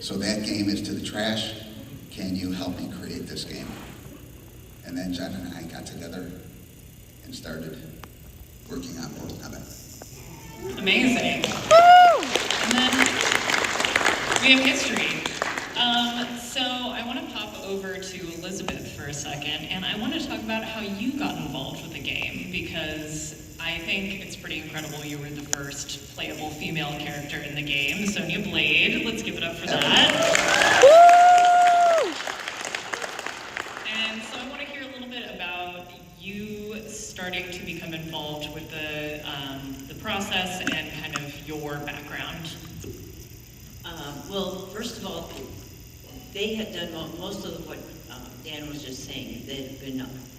So that game is to the trash. Can you help me create this game? And then John and I got together and started working on it. Amazing. Woo! And then we have history. So I want to pop over to Elizabeth for a second, and I want to talk about how you got involved with the game, because I think it's pretty incredible you were the first playable female character in the game, Sonya Blade. Let's give it up for that. And so I want to hear a little bit about you starting to become involved with the process and kind of your background. Well, first of all, they had done most of what Dan was just saying.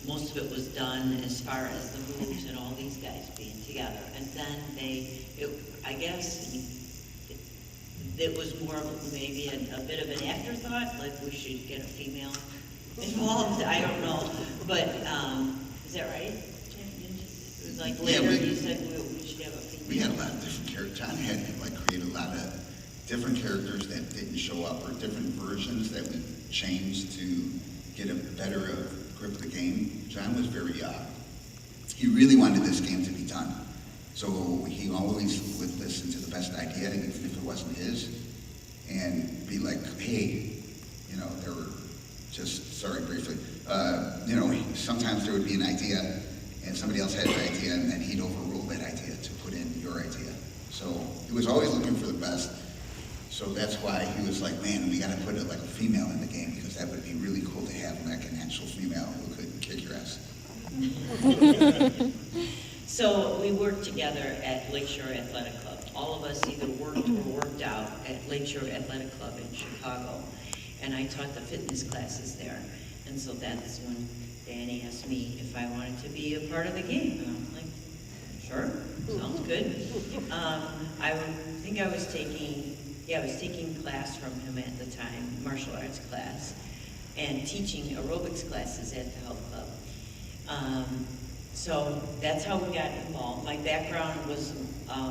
Most of it was done as far as the moves and all these guys being together. And then I guess it was more of maybe a bit of an afterthought, like we should get a female involved. I don't know, but is that right? It was like later you said we should have a female. We had a lot of different characters. John had created a lot of different characters that didn't show up, or different versions that we changed to get a better grip of the game. John was he really wanted this game to be done. So he always would listen to the best idea, even if it wasn't his, and be like, hey, there were briefly, sometimes there would be an idea and somebody else had an idea, and then he'd overrule that idea to put in your idea. So he was always looking for the best. So that's why he was like, man, we got to put a female in the game, because that would be really cool to have an actual female who could kick your ass. So we worked together at Lakeshore Athletic Club. All of us either worked or worked out at Lakeshore Athletic Club in Chicago. And I taught the fitness classes there. And so that's when Danny asked me if I wanted to be a part of the game. And I'm like, sure, sounds good. I think I was taking class from him at the time, martial arts class, and teaching aerobics classes at the health club. So that's how we got involved. My background was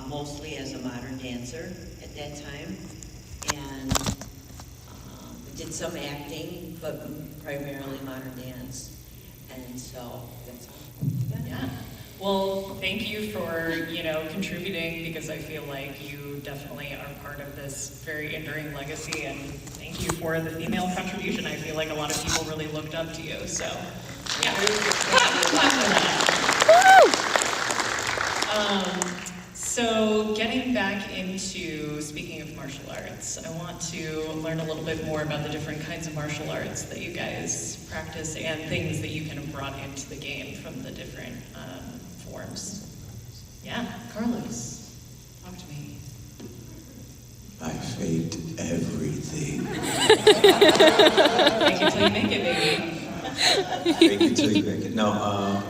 mostly as a modern dancer at that time, and did some acting, but primarily modern dance. And so that's how we got it. Yeah. Well, thank you for, contributing, because I feel like you definitely are part of this very enduring legacy, and thank you for the female contribution. I feel like a lot of people really looked up to you, so yeah. So getting back into, speaking of martial arts, I want to learn a little bit more about the different kinds of martial arts that you guys practice and things that you kind of brought into the game from the different forms. Yeah, Carlos, talk to me. I faked everything. Fake it till you make it, baby. Fake it till you make it. No,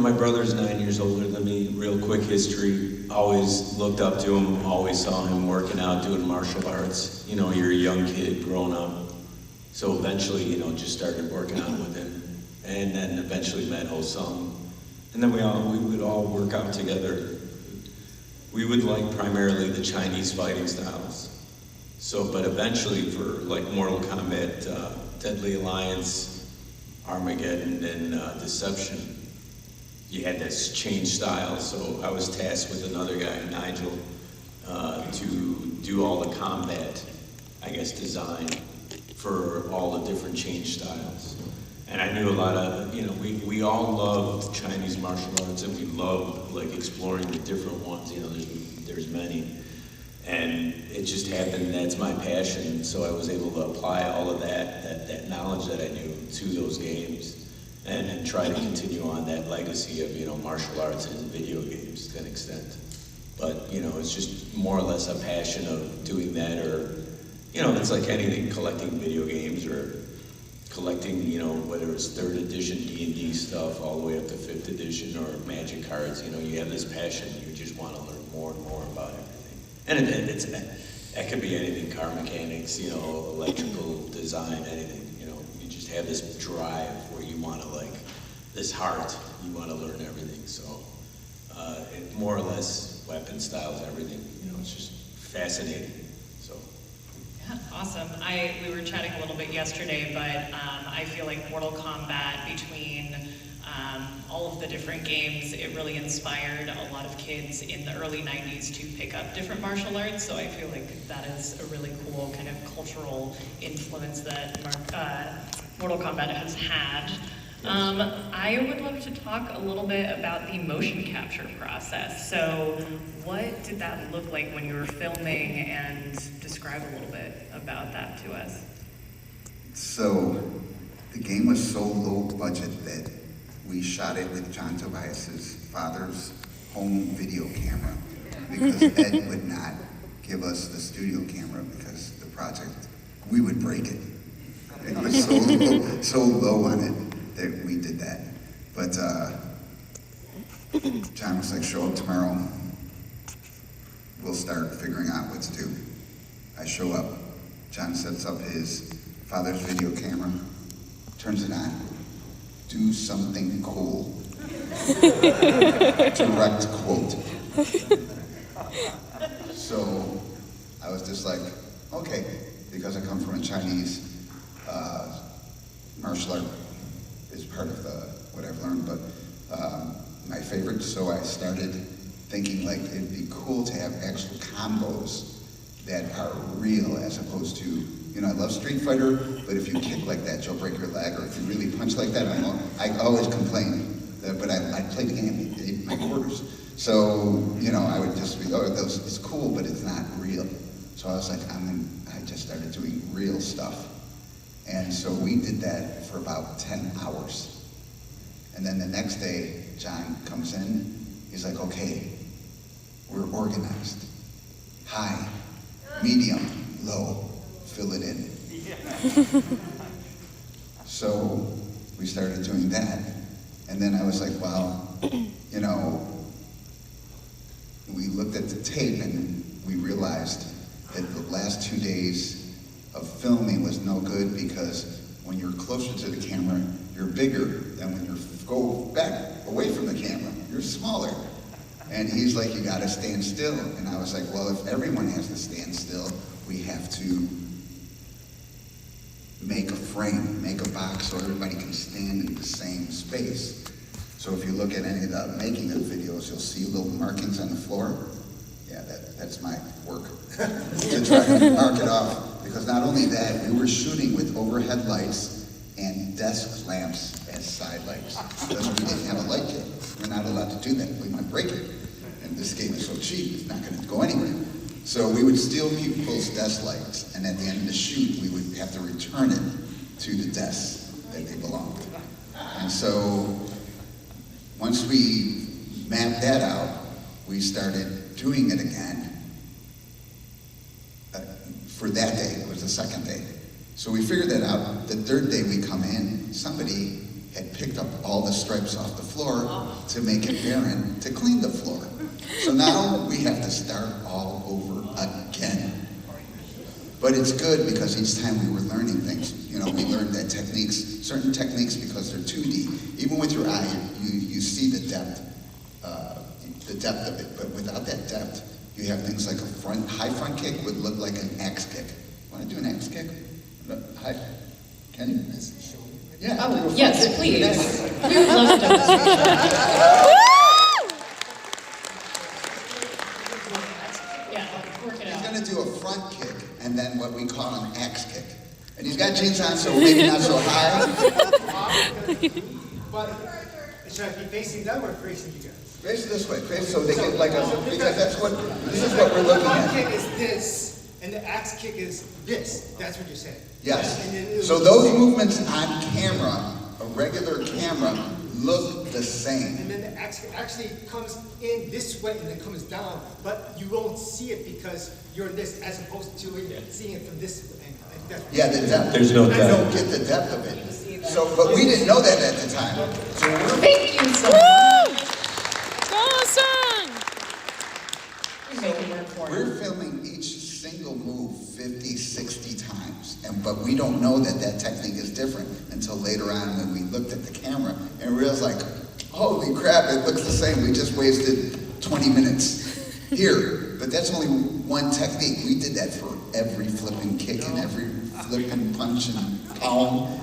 my brother's 9 years older than me. Real quick history. Always looked up to him. Always saw him working out, doing martial arts. You're a young kid growing up. So eventually, just started working out with him. And then eventually met Ho-Sung. And then we would all work out together. We would like primarily the Chinese fighting styles. So, but eventually for Mortal Kombat, Deadly Alliance, Armageddon, and Deception, you had this change style. So I was tasked with another guy, Nigel, to do all the combat, design for all the different change styles. And I knew a lot of, we all loved Chinese martial arts, and we loved exploring the different ones. There's many. And it just happened, that's my passion. So I was able to apply all of that knowledge that I knew to those games, and try to continue on that legacy of, martial arts and video games to an extent. But, it's just more or less a passion of doing that, or, it's like anything, collecting video games, or collecting, whether it's 3rd edition D&D stuff all the way up to 5th edition, or Magic cards. You have this passion, you just want to learn more and more about everything. And it could be anything, car mechanics, electrical design, anything. You just have this drive where you want to, this heart, you want to learn everything. So it more or less weapon styles, everything. It's just fascinating. Awesome. We were chatting a little bit yesterday, but I feel like Mortal Kombat, between all of the different games, it really inspired a lot of kids in the early 90s to pick up different martial arts. So I feel like that is a really cool kind of cultural influence that Mortal Kombat has had. I would love to talk a little bit about the motion capture process. So what did that look like when you were filming, and describe a little bit about that to us? So the game was so low budget that we shot it with John Tobias's father's home video camera, because Ed would not give us the studio camera because the project, we would break it. It was so low on it that we did that. But John was like, show up tomorrow, we'll start figuring out what to do. I show up, John sets up his father's video camera, turns it on, do something cool. Direct quote. So I was just like, okay, because I come from a Chinese martial art is part of what I've learned, but my favorite, so I started thinking like it'd be cool to have actual combos that are real, as opposed to, you know, I love Street Fighter, but if you kick like that, you'll break your leg, or if you really punch like that, I always complain, but I played the game, it ate my quarters. So, you know, I would just be, it's cool, but it's not real. So I was like, I just started doing real stuff. And so we did that for about 10 hours. And then the next day, John comes in, he's like, okay, we're organized. High, medium, low, fill it in. So we started doing that. And then I was like, well, you know, we looked at the tape and we realized that the last 2 days of filming was no good, because when you're closer to the camera, you're bigger than when you go back away from the camera, you're smaller. And he's like, you gotta stand still. And I was like, well, if everyone has to stand still, we have to make a frame, make a box so everybody can stand in the same space. So if you look at any of the making of videos, you'll see little markings on the floor. Yeah, that's my work, to try to mark it off. Because not only that, we were shooting with overhead lights and desk lamps as side lights. Because we didn't have a light kit. We're not allowed to do that. We might break it. And this game is so cheap, it's not going to go anywhere. So we would steal people's desk lights, and at the end of the shoot, we would have to return it to the desks that they belonged to. And so once we mapped that out, we started doing it again. For that day, it was the second day. So we figured that out. The third day we come in, somebody had picked up all the stripes off the floor to make it barren, to clean the floor. So now we have to start all over again. But it's good, because each time we were learning things. You know, we learned that certain techniques, because they're 2D, even with your eye, you see the depth of it. But without that depth, you have things like a high front kick would look like an axe kick. Want to do an axe kick? High, can you? Yeah. Oh, yes, please. We would love to demonstrate Yeah, work it out. He's going to do a front kick, and then what we call an axe kick. And he's got jeans on, so maybe not so high. But should I be facing them or facing you guys? Face it this way, face so they get like a, because this is what we're looking The at. front kick is this, and the axe kick is this. That's what you're saying. Yes. And then So those movements on camera, a regular camera, look the same. And then the axe kick actually comes in this way and then comes down, but you won't see it because you're this, as opposed to seeing it from this angle. And that's what Yeah, the depth. There's no I don't depth. get the depth of it. So, but we didn't know that at the time. So Thank you so much. Awesome! We make it work for us. we're filming each single move 50, 60 times. But we don't know that that technique is different until later on when we looked at the camera and realized like, holy crap, it looks the same. We just wasted 20 minutes here. But that's only one technique. We did that for every flipping kick and every flipping punch and palm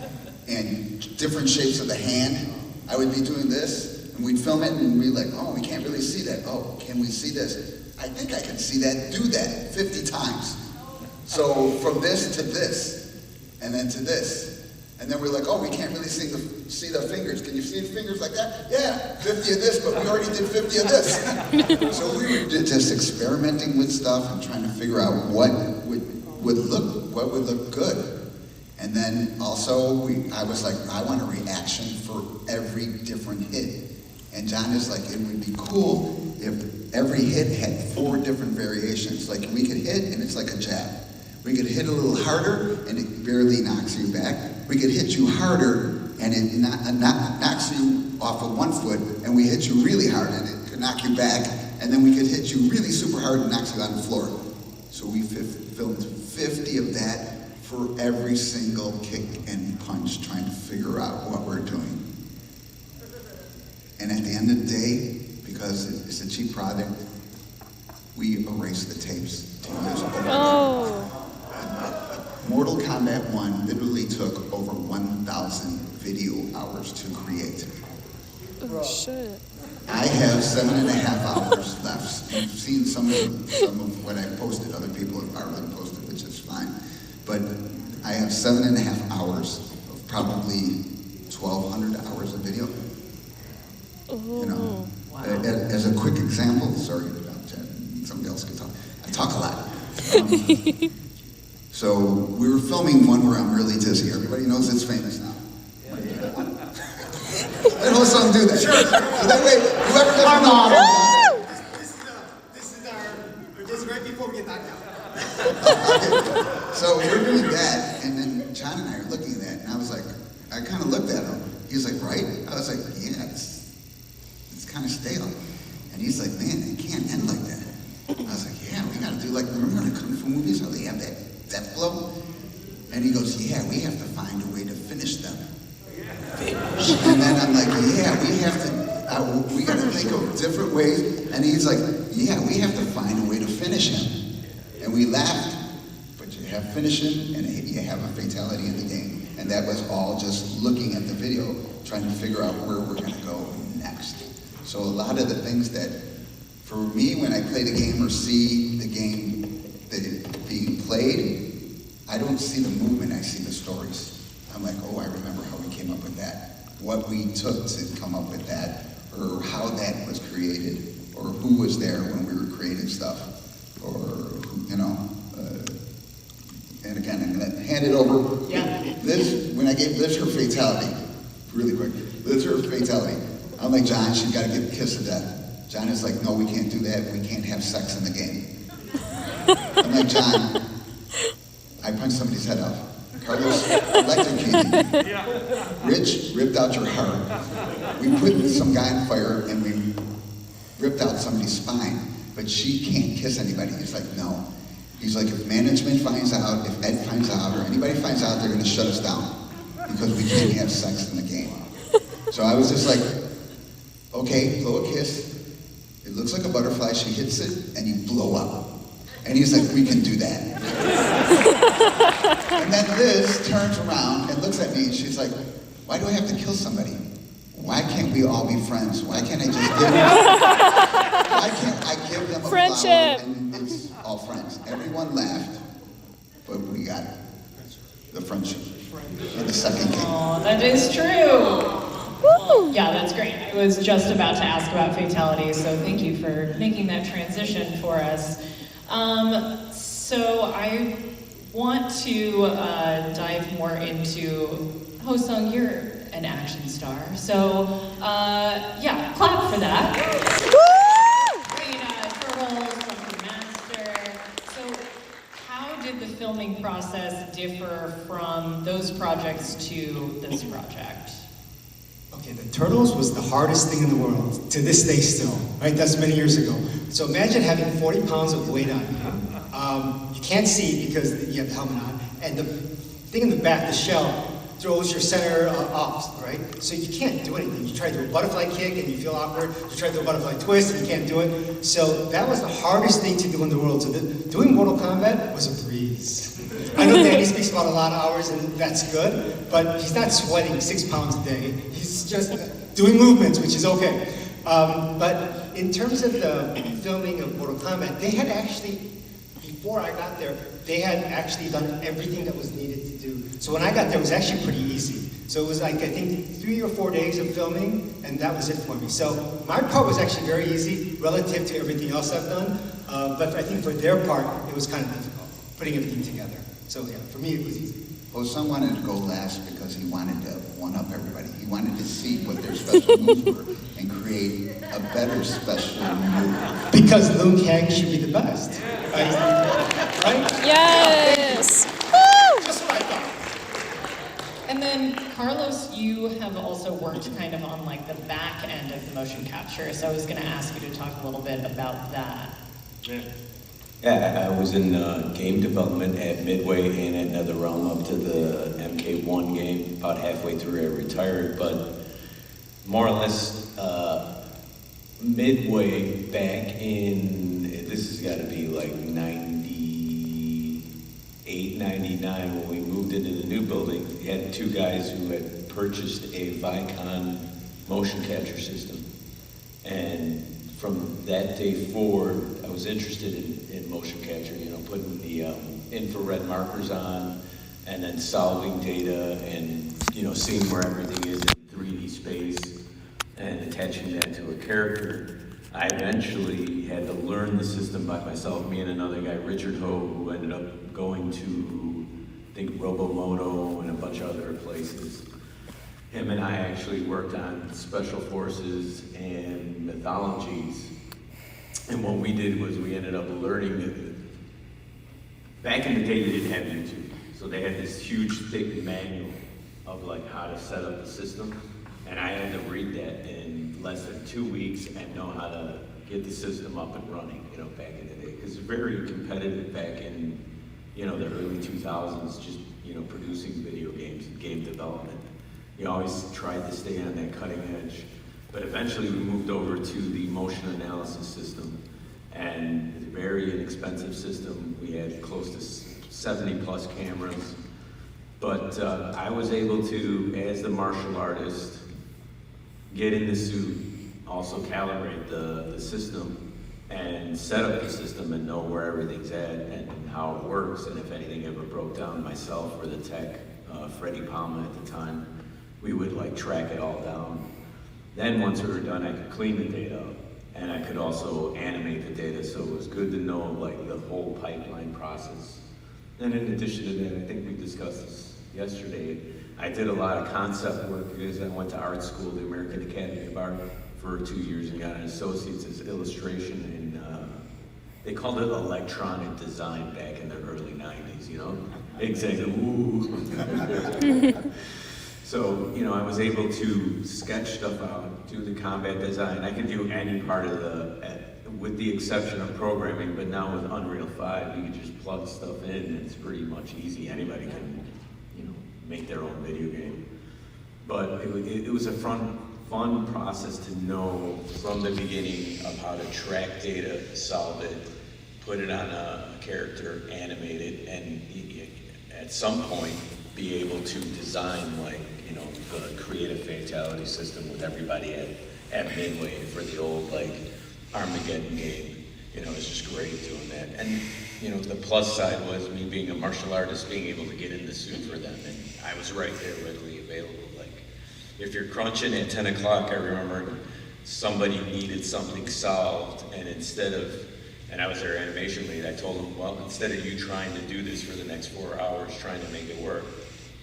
and different shapes of the hand. I would be doing this, and we'd film it, and we'd be like, oh, we can't really see that. Oh, can we see this? I think I can see that. Do that 50 times. So from this to this, and then to this. And then we're like, oh, we can't really see the fingers. Can you see the fingers like that? Yeah, 50 of this, but we already did 50 of this. So we were just experimenting with stuff and trying to figure out what would look good. And then also I was like, I want a reaction for every different hit. And John is like, it would be cool if every hit had 4 different variations. Like we could hit and it's like a jab. We could hit a little harder and it barely knocks you back. We could hit you harder and it knocks you off of one foot, and we hit you really hard and it could knock you back, and then we could hit you really super hard and knocks you on the floor. So we filmed 50 of that for every single kick and punch, trying to figure out what we're doing. And at the end of the day, because it's a cheap product, we erased the tapes to use over again. Oh. Mortal Kombat 1 literally took over 1,000 video hours to create. Oh, shit. I have 7.5 hours left. You've seen some of what I posted. Other people have already posted, which is fine. But I have 7.5 hours of probably 1,200 hours of video. You know, as a quick example, sorry, somebody else can talk. I talk a lot. So we were filming one where I'm really dizzy. Everybody knows it's famous now. I know some do that. Sure. So that way, whoever doesn't know. This is right before we get knocked out. So we're doing that, and then John and I are looking at that, and I was like, I kind of looked at him. He was like, right? I was like, yeah, it's kind of stale. And he's like, man, it can't end like that. I was like, yeah, we got to do like, remember in the Kung Fu movies how they have that death blow? And he goes, yeah, we have to find a way to finish them. And then I'm like, yeah, we got to think of different ways. And he's like, yeah, we have to find a way to finish him. And we laughed, but you have finishing and you have a fatality in the game. And that was all just looking at the video, trying to figure out where we're going to go next. So a lot of the things that, for me, when I play the game or see the game being played, I don't see the movement, I see the stories. I'm like, oh, I remember how we came up with that, what we took to come up with that, or how that was created, or who was there when we were creating stuff, or, you know, and again, I'm gonna hand it over. Yeah. Liz, when I gave Liz her fatality, really quick, Liz her fatality, I'm like, John, she's gotta get a kiss of death. John is like, no, we can't do that, we can't have sex in the game. I'm like, John, I punched somebody's head off. Carlos electrocuted you. Rich ripped out your heart. We put some guy on fire and we ripped out somebody's spine, but she can't kiss anybody. He's like, no. He's like, if management finds out, if Ed finds out, or anybody finds out, they're gonna shut us down because we can't have sex in the game. So I was just like, okay, blow a kiss. It looks like a butterfly, she hits it, and you blow up. And he's like, we can do that. And then Liz turns around and looks at me and she's like, why do I have to kill somebody? Why can't we all be friends? Why can't I just give them, why can't I give them a Friendship. flower and it's all friends? Everyone laughed, but we got the friendship in the second game. Oh, that is true. Yeah, that's great. I was just about to ask about fatalities, so thank you for making that transition for us. So I want to dive more into Ho-Sung, you're an action star. So yeah, clap for that. Great Turtles, Drunken Master. So how did the filming process differ from those projects to this project? Okay, the Turtles was the hardest thing in the world, to this day still, right? That's many years ago. So imagine having 40 pounds of weight on you. You can't see because you have the helmet on. And the thing in the back, the shell, throws your center off, right? So you can't do anything. You try to do a butterfly kick and you feel awkward. You try to do a butterfly twist and you can't do it. So that was the hardest thing to do in the world. So doing Mortal Kombat was a breeze. I know Danny speaks about a lot of hours and that's good, but he's not sweating 6 pounds a day. He's just doing movements, which is okay. But in terms of the filming of Mortal Kombat, they had actually, before I got there, they had actually done everything that was needed to do. So when I got there, it was actually pretty easy. So it was like, I think, 3 or 4 days of filming, and that was it for me. So my part was actually very easy relative to everything else I've done. But I think for their part, it was kind of difficult, putting everything together. So yeah, for me, it was easy. Well, some wanted to go last because he wanted to one-up everybody. He wanted to see what their special moves were and create a better special move. Because Liu Kang should be the best. Right? Yes! Woo! Just what I thought. And then, Carlos, you have also worked kind of on like the back end of the motion capture, so I was going to ask you to talk a little bit about that. Yeah, I was in game development at Midway and at NetherRealm up to the MK1 game. About halfway through, I retired, but more or less Midway back in, this has got to be like 98, 99, when we moved into the new building. We had 2 guys who had purchased a Vicon motion capture system. And from that day forward, I was interested in motion capture, you know, putting the infrared markers on and then solving data and, you know, seeing where everything is in 3D space and attaching that to a character. I eventually had to learn the system by myself, me and another guy, Richard Ho, who ended up going to, I think, Robomoto and a bunch of other places. Him and I actually worked on Special Forces and Mythologies. And what we did was we ended up learning that back in the day, they didn't have YouTube. So they had this huge, thick manual of like how to set up the system. And I had to read that in less than 2 weeks and know how to get the system up and running, you know, back in the day. Because it's very competitive back in, you know, the early 2000s, just, you know, producing video games and game development. You always tried to stay on that cutting edge. But eventually we moved over to the motion analysis system. And it's a very inexpensive system. We had close to 70 plus cameras. But I was able to, as the martial artist, get in the suit, also calibrate the system, and set up the system and know where everything's at and how it works. And if anything ever broke down, myself or the tech, Freddie Palma at the time, we would like track it all down. Then once we were done, I could clean the data up, and I could also animate the data, so it was good to know like the whole pipeline process. And in addition to that, I think we discussed this yesterday, I did a lot of concept work because I went to art school, the American Academy of Art, for 2 years and got an associate's in illustration, and they called it electronic design back in the early 90s, you know? Exactly, ooh. So, you know, I was able to sketch stuff out, do the combat design. I could do any part of with the exception of programming, but now with Unreal 5, you can just plug stuff in and it's pretty much easy. Anybody can, you know, make their own video game. But it was a fun process to know from the beginning of how to track data, solve it, put it on a character, animate it, and at some point be able to design, like, you know, the creative fatality system with everybody at Midway for the old, like, Armageddon game. You know, it's just great doing that. And, you know, the plus side was me being a martial artist, being able to get in the suit for them, and I was right there readily available. Like, if you're crunching at 10 o'clock, I remember somebody needed something solved, and and I was their animation lead, I told them, well, instead of you trying to do this for the next 4 hours, trying to make it work,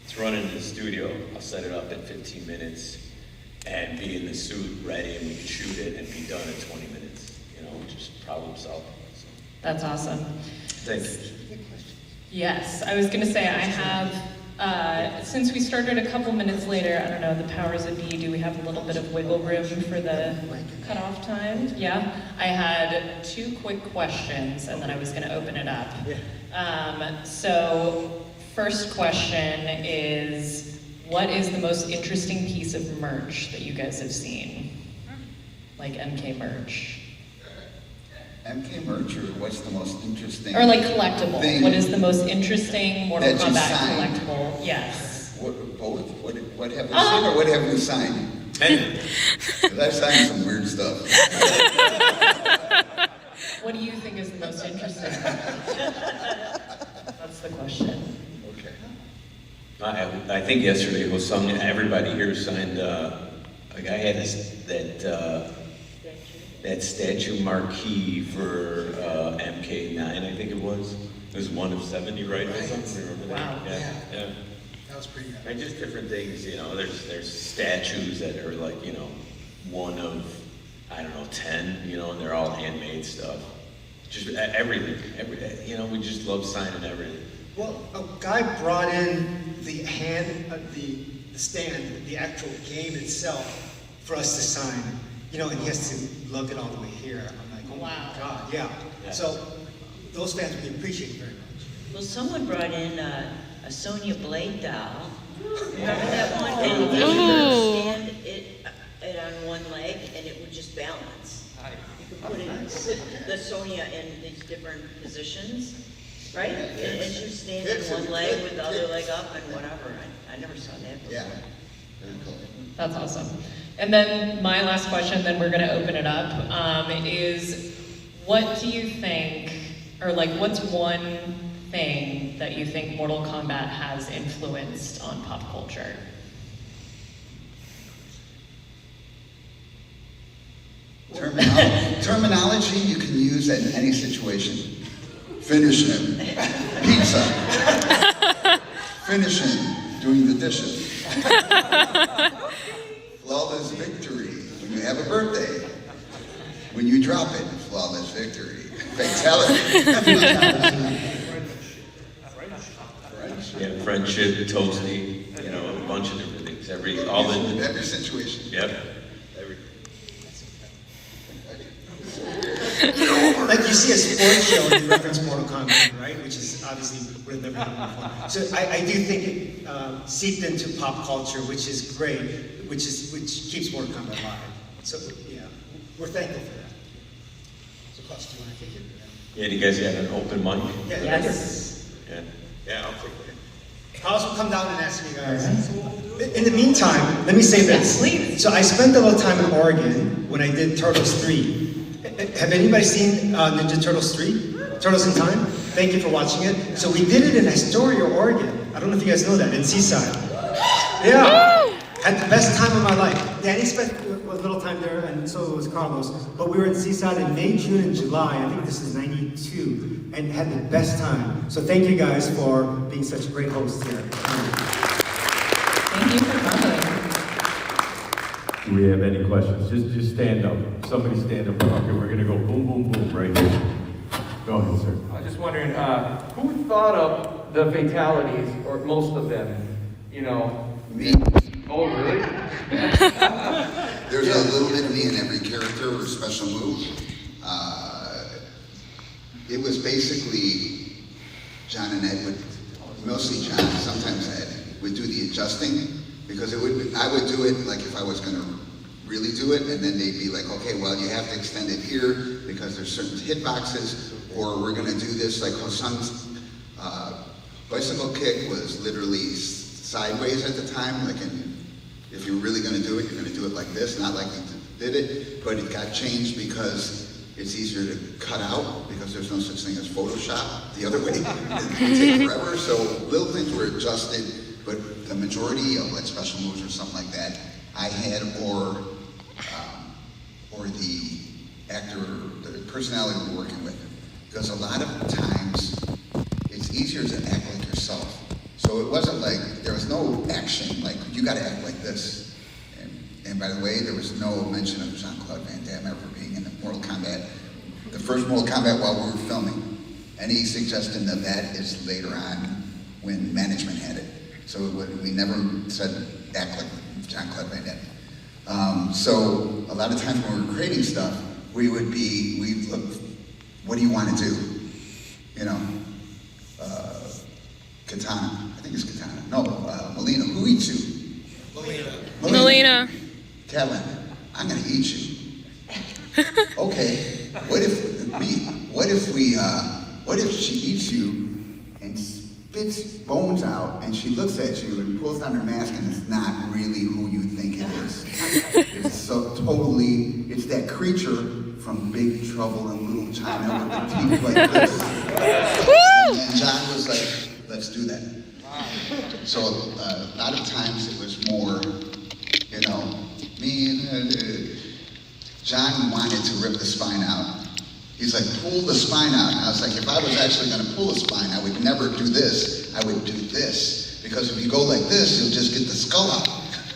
let's run into the studio, I'll set it up in 15 minutes, and be in the suit ready, and we could shoot it and be done in 20 minutes. You know, just problem solving. So. That's awesome. Thank you. Yes, I was going to say I have, since we started a couple minutes later, I don't know, the powers that be, do we have a little bit of wiggle room for the cutoff time? Yeah? I had 2 quick questions, and then I was going to open it up. So, first question is, what is the most interesting piece of merch that you guys have seen? Like MK merch. MK merch, or what's the most interesting? Or like collectible. thing What is the most interesting Mortal that you Kombat signed? collectible? Yes. Both? What have we seen or what have we signed? Because I've signed some weird stuff. What do you think is the most interesting? That's the question. Okay. I think yesterday was something, everybody here signed, like I had that statue marquee for MK9, I think it was. It was one of 70 rifles, remember that? Wow. Yeah. That was pretty good. And just different things, there's statues that are like, one of, I don't know, 10, and they're all handmade stuff. Just everything, we just love signing everything. Well, a guy brought in the stand, the actual game itself for us to sign, and he has to lug it all the way here. I'm like, oh Wow. my God, yeah. So those fans we appreciate very much. Well, someone brought in a Sonya Blade doll. Remember that one? And you could stand it on one leg and it would just balance. You could put the Sonya in these different positions, right? And as you stand on one leg with the other leg up and whatever. I never saw that before. Yeah. Very cool. That's awesome. And then my last question, then we're going to open it up, is what do you think, or like what's one thing that you think Mortal Kombat has influenced on pop culture? Terminology you can use in any situation. Finish him. Pizza. Finish him doing the dishes. Flawless victory when you have a birthday. When you drop it, flawless victory. Fatality. Yeah, friendship, toasty, a bunch of different things. Every situation. Yep. Like you see a sports show and you reference Mortal Kombat, right? Which is obviously would have never happened before. So I do think it seeped into pop culture, which is great, which keeps Mortal Kombat alive. So yeah, we're thankful for that. So, Klaus, do you want to take it? Yeah, do you guys have an open mic? Yeah. Yes. Yeah, I'll take it. Klaus will come down and ask you guys. In the meantime, let me say this. Yes, please. So I spent a little time in Oregon when I did Turtles 3. Have anybody seen Ninja Turtles 3? Turtles in Time? Thank you for watching it. So we did it in Astoria, Oregon. I don't know if you guys know that, in Seaside. Yeah. Had the best time of my life. Danny spent a little time there, and so was Carlos. But we were in Seaside in May, June, and July. I think this is 92. And had the best time. So thank you guys for being such great hosts here. Thank you for coming. Do we have any questions? Just stand up. Somebody stand up. Okay, we're gonna go boom, boom, boom right here. Go ahead, sir. I was just wondering, who thought up the fatalities, or most of them? Me. Oh, really? There's a little bit of me in every character or special move. It was basically John and Ed mostly John, sometimes Ed, would do the adjusting, because I would do it like if I was gonna really do it, and then they'd be like, okay, well, you have to extend it here because there's certain hitboxes, or we're gonna do this, like Hosan's bicycle kick was literally sideways at the time, like if you're really gonna do it, you're gonna do it like this, not like he did it, but it got changed because it's easier to cut out because there's no such thing as Photoshop the other way. It would take forever, so little things were adjusted, but the majority of like special moves or something like that, I had or the actor, the personality we're working with. Because a lot of times, it's easier to act like yourself. So it wasn't like, there was no action, like you gotta act like this. And by the way, there was no mention of Jean-Claude Van Damme ever being in the Mortal Kombat, the first Mortal Kombat while we were filming. Any suggestion of that is later on when management had it. So we never said act like Jean-Claude Van Damme. So a lot of times when we were creating stuff, we'd look, what do you want to do? Katana, I think it's Katana. No, Melina, who eats you? Melina. Kevin, I'm gonna eat you. Okay, what if she eats you and spits bones out and she looks at you and pulls down her mask and it's not really who you think it is. It's so totally, it's that creature from Big Trouble in Little China with the teeth like this. And John was like, let's do that. So a lot of times it was more, you know, me and John wanted to rip the spine out. He's like, pull the spine out. And I was like, if I was actually going to pull a spine, I would never do this. I would do this. Because if you go like this, you'll just get the skull out.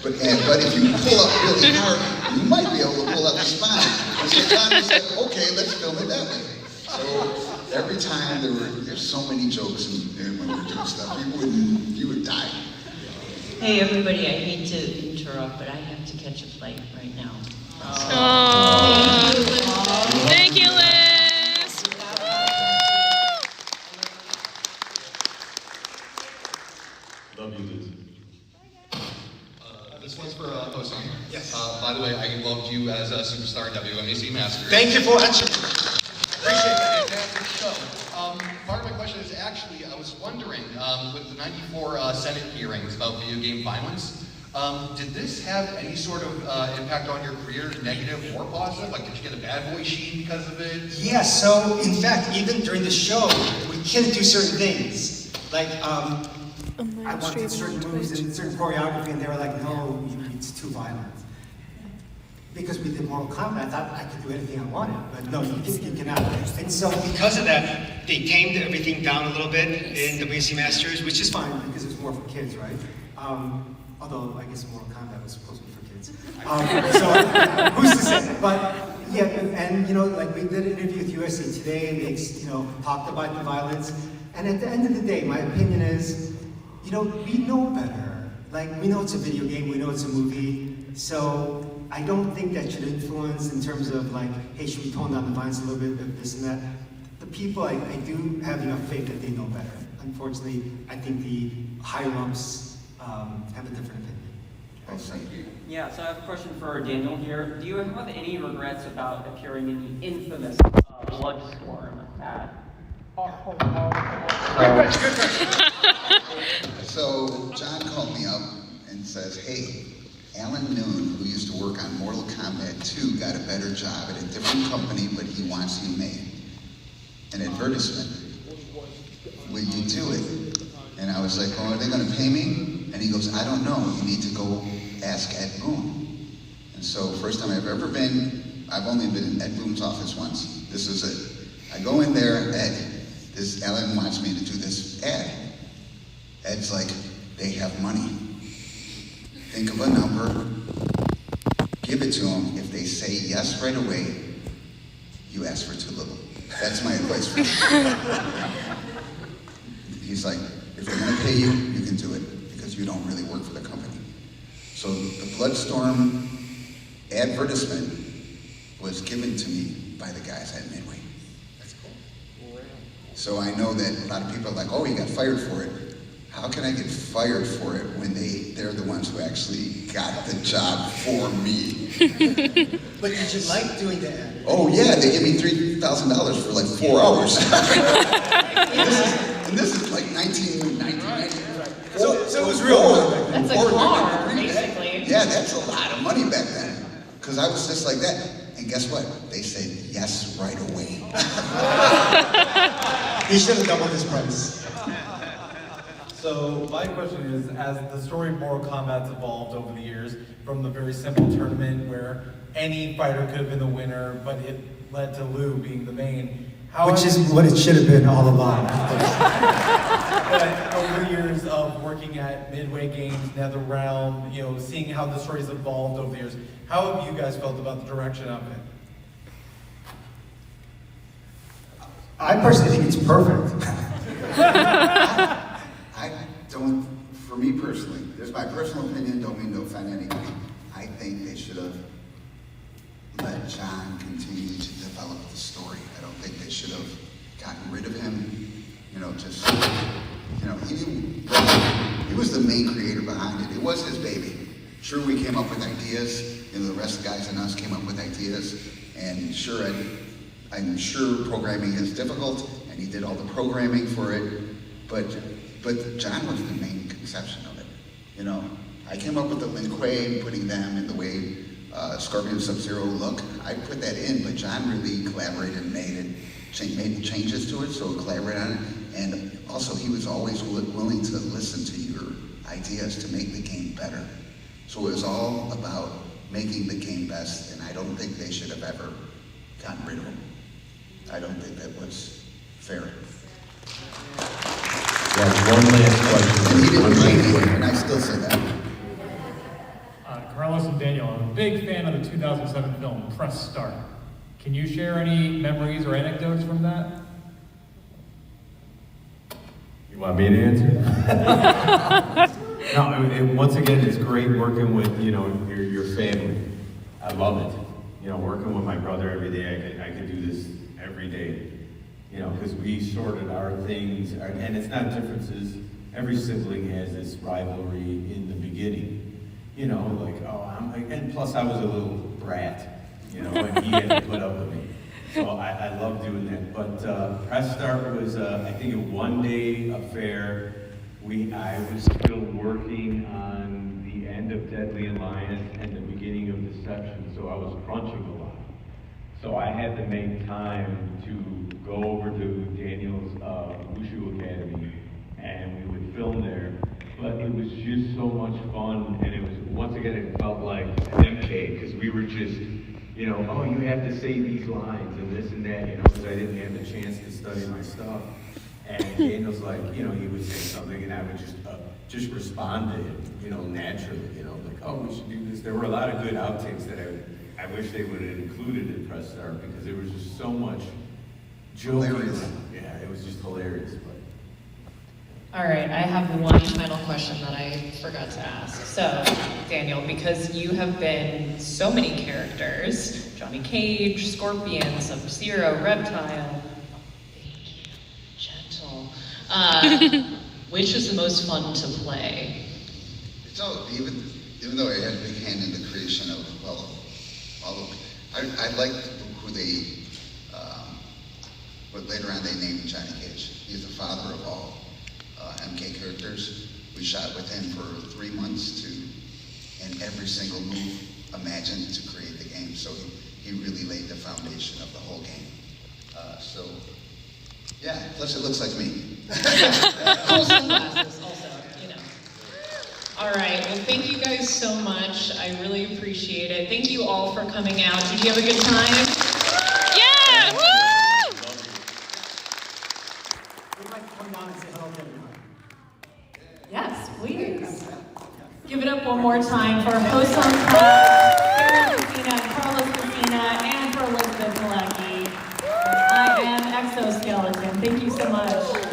But if you pull up really hard, you might be able to pull out the spine. And so John was like, okay, let's film it that way. So every time there's so many jokes and when we were doing stuff, you would die. Hey, everybody, I hate to interrupt, but I have to catch a flight right now. Oh. Thank you, Liz. Love you, Liz. This one's for Osan. Yes. By the way, I loved you as a superstar WMAC Masters. Thank you for watching. Appreciate it. Fantastic show. Part of my question is actually, I was wondering, with the 94 Senate hearings about video game violence, did this have any sort of impact on your career, negative or positive? Like, did you get a bad boy sheet because of it? Yeah, so in fact, even during the show, we couldn't do certain things. Like, I wanted certain moves and certain choreography, and they were like, no, it's too violent. Because we did Mortal Kombat, I thought I could do anything I wanted, but no, you cannot. And so because of that, they tamed everything down a little bit in WC Masters, which is fine because it's more for kids, right? Although I guess Mortal Kombat was supposed to be for kids. So who's to say? But yeah, and you know, like we did an interview with USA Today, and they, you know, talked about the violence. And at the end of the day, my opinion is, you know, we know better. Like, we know it's a video game, we know it's a movie, so I don't think that should influence in terms of like, hey, should we tone down the violence a little bit, this and that. The people, I do have enough faith that they know better. Unfortunately, I think the higher-ups have a different opinion. Well, thank you. Yeah, so I have a question for Daniel here. Do you have any regrets about appearing in the infamous Bloodstorm ad? So John called me up and says, hey, Alan Noon, who used to work on Mortal Kombat 2, got a better job at a different company, but he wants you made an advertisement. Will you do it? And I was like, well, are they going to pay me? And he goes, I don't know. You need to go ask Ed Boon. And so first time I've ever been, I've only been in Ed Boon's office once. This is it. I go in there, Ed, this Alan wants me to do this ad. Ed's like, they have money. Think of a number, give it to them. If they say yes right away, you ask for too little. That's my advice for him. He's like, if they're gonna pay you, you can do it because you don't really work for the company. So the Bloodstorm advertisement was given to me by the guys at Midway. That's cool. So I know that a lot of people are like, oh, you got fired for it. How can I get fired for it when they're the ones who actually got the job for me? But did you like doing the ad? Oh yeah, they give me $3,000 for like 4 hours. and this is like 1990. So it was real. That's a car, basically. Yeah, that's a lot of money back then. Because I was just like that. And guess what? They said yes right away. He should have doubled his price. So my question is, as the story of Mortal Kombat's evolved over the years, from the very simple tournament where any fighter could have been the winner, but it led to Liu being the main. Which is what it should have been all along. But over the years of working at Midway Games, NetherRealm, you know, seeing how the story's evolved over the years, how have you guys felt about the direction of it? I personally think it's perfect. I don't, for me personally, there's my personal opinion, don't mean to offend anybody. I think they should have let John continue to develop the story. I don't think they should have gotten rid of him. You know, just, you know, he was the main creator behind it. It was his baby. Sure, we came up with ideas, you know, the rest of the guys and us came up with ideas, and sure, I'm sure programming is difficult, and he did all the programming for it, but John was the main conception of it. You know, I came up with the Lin Kuei, putting them in the way Scorpion Sub-Zero look. I put that in, but John really collaborated and made changes to it, so collaborated on it, and also he was always willing to listen to your ideas to make the game better. So it was all about making the game best, and I don't think they should have ever gotten rid of him. I don't think that was fair. Yeah, one last question. And he didn't change it, and I still say that. Carlos and Daniel, I'm a big fan of the 2007 film, Press Start. Can you share any memories or anecdotes from that? You want me to answer? No, once again, it's great working with, you know, your family. I love it. You know, working with my brother every day, I could do this every day. You know, because we sorted our things, and it's not differences. Every sibling has this rivalry in the beginning. You know, like, and plus I was a little brat, you know, and he had to put up with me. So I love doing that. But Press Start was, I think, a one-day affair. I was still working on the end of Deadly Alliance and the beginning of Deception, so I was crunching a lot. So I had to make time to go over to Daniel's Wushu Academy, and we would film there. But it was just so much fun, and it was, once again, it felt like an MK, because we were just, you know, oh, you have to say these lines and this and that, you know, because I didn't have the chance to study my stuff. And Daniel's like, you know, he would say something, and I would just respond to him, you know, naturally, you know, like, oh, we should do this. There were a lot of good outtakes that I wish they would have included in Press Start, because there was just so much joking. Hilarious. Yeah, it was just hilarious. But All right, I have one final question that I forgot to ask. So, Daniel, because you have been so many characters, Johnny Cage, Scorpion, Sub-Zero, Reptile, gentle, which is the most fun to play? It's all, even though I had a big hand in the creation of, well, all of, I liked who they, but later on they named Johnny Cage. He's the father of all MK characters. We shot with him for 3 months and every single move imagined to create the game. So he really laid the foundation of the whole game. So, yeah, plus it looks like me. Cool sunglasses also, you know. All right, well, thank you guys so much. I really appreciate it. Thank you all for coming out. Did you have a good time? Yeah! Woo! We'd like to come down and say hello to everyone. Yes, please. Give it up one more time for Hossam Khan, Christina, and Carlos Christina, and for Elizabeth Malecki. I am Exoskeleton. Thank you so much.